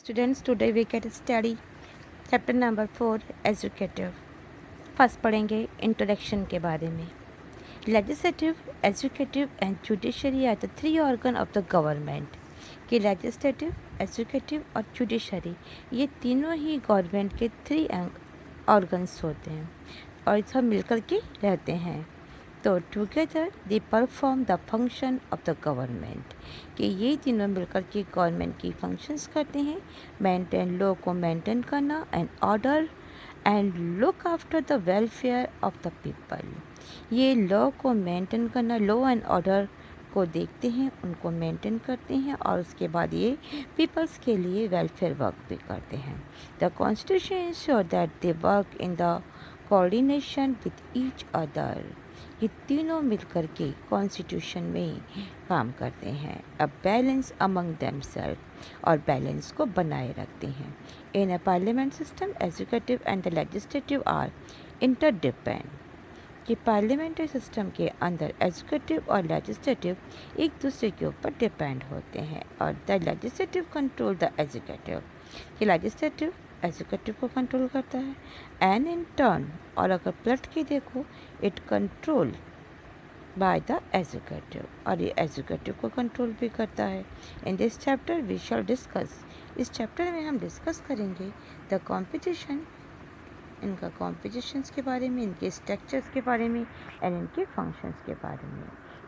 Students, today we get study chapter number 4 executive. First पढ़ेंगे introduction के बारे में। Legislative, executive and judiciary are the three organ of the government. कि legislative, executive और judiciary ये तीनों ही गवर्नमेंट के थ्री ऑर्गन्स होते हैं और सब मिलकर के रहते हैं। तो together they perform the function of the government. कि ये तीनों मिलकर के गवर्नमेंट की फंक्शंस करते हैं। मेंटेन, लॉ को मेंटेन करना and order and look after the welfare of the people. ये लॉ को मेंटेन करना, लॉ एंड ऑर्डर को देखते हैं, उनको मेंटेन करते हैं और उसके बाद ये पीपल्स के लिए वेलफेयर वर्क भी करते हैं। The constitution ensure that they work in the coordination with each other. ये तीनों मिलकर के कॉन्स्टिट्यूशन में काम करते हैं। अ बैलेंस अमंग देमसेल्फ और बैलेंस को बनाए रखते हैं। In a parliament system executive and the legislative are interdepend. कि पार्लियामेंट्री सिस्टम के अंदर एजुकेटिव और लेजिस्लेटिव एक दूसरे के ऊपर डिपेंड होते हैं और the legislative control the educative. कि लेजिस्लेटिव एजुकेटिव को कंट्रोल करता है एंड इन टर्न, और अगर पलट के देखो, it control by the executive, और ये एजुकेटिव को कंट्रोल भी करता है। In this chapter we shall discuss, इस चैप्टर में हम डिस्कस करेंगे द कॉम्पिटिशन, इनका कॉम्पिटिशन्स के बारे में, इनके स्ट्रक्चर्स के बारे में एंड इनके फंक्शंस के बारे में।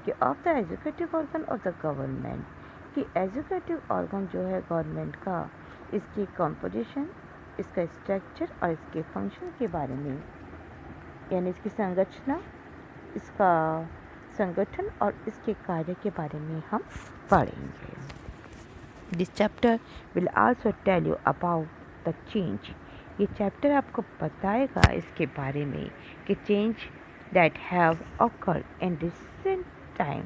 कि of the educative organ of the government, कि एजुकेटिव ऑर्गन जो है गवर्नमेंट का, इसकी कॉम्पोजिशन, इसका स्ट्रक्चर और इसके फंक्शन के बारे में, यानी इसकी संरचना, इसका संगठन और इसके कार्य के बारे में हम पढ़ेंगे। This chapter will also tell you about the change. ये चैप्टर आपको बताएगा इसके बारे में कि change that have occurred in recent time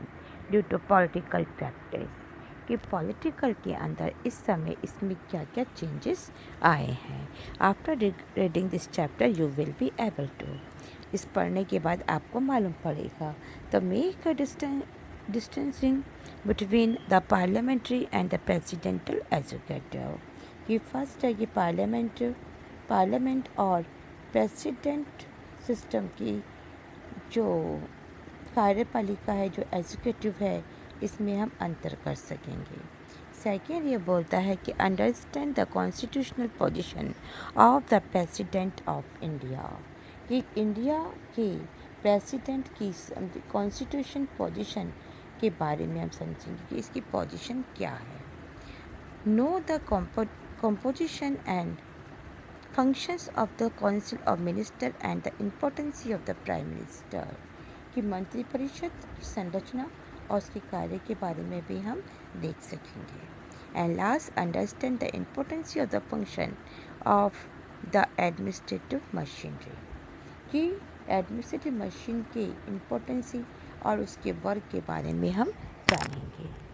due to political practice. कि पॉलिटिकल के अंदर इस समय इसमें क्या क्या चेंजेस आए हैं। After reading this chapter you will be able to, इस पढ़ने के बाद आपको मालूम पड़ेगा। तो make a distancing between the parliamentary and the presidential executive. कि फर्स्ट है कि पार्लियामेंट और प्रेसिडेंट सिस्टम की जो कार्यपालिका है, जो एजुकेटिव है, इसमें हम अंतर कर सकेंगे। सेकेंड ये बोलता है कि understand the constitutional position of the president of India. कि इंडिया के प्रेसिडेंट की कॉन्स्टिट्यूशन पोजीशन के बारे में हम समझेंगे कि इसकी पोजीशन क्या है। Know the composition and functions of the council of minister and the importance of the prime minister। कि मंत्रिपरिषद की संरचना और उसके कार्य के बारे में भी हम देख सकेंगे। And last, understand the importance of the function of the administrative machinery. कि एडमिनिस्ट्रेटिव मशीन के इम्पोर्टेंस और उसके वर्क के बारे में हम जानेंगे।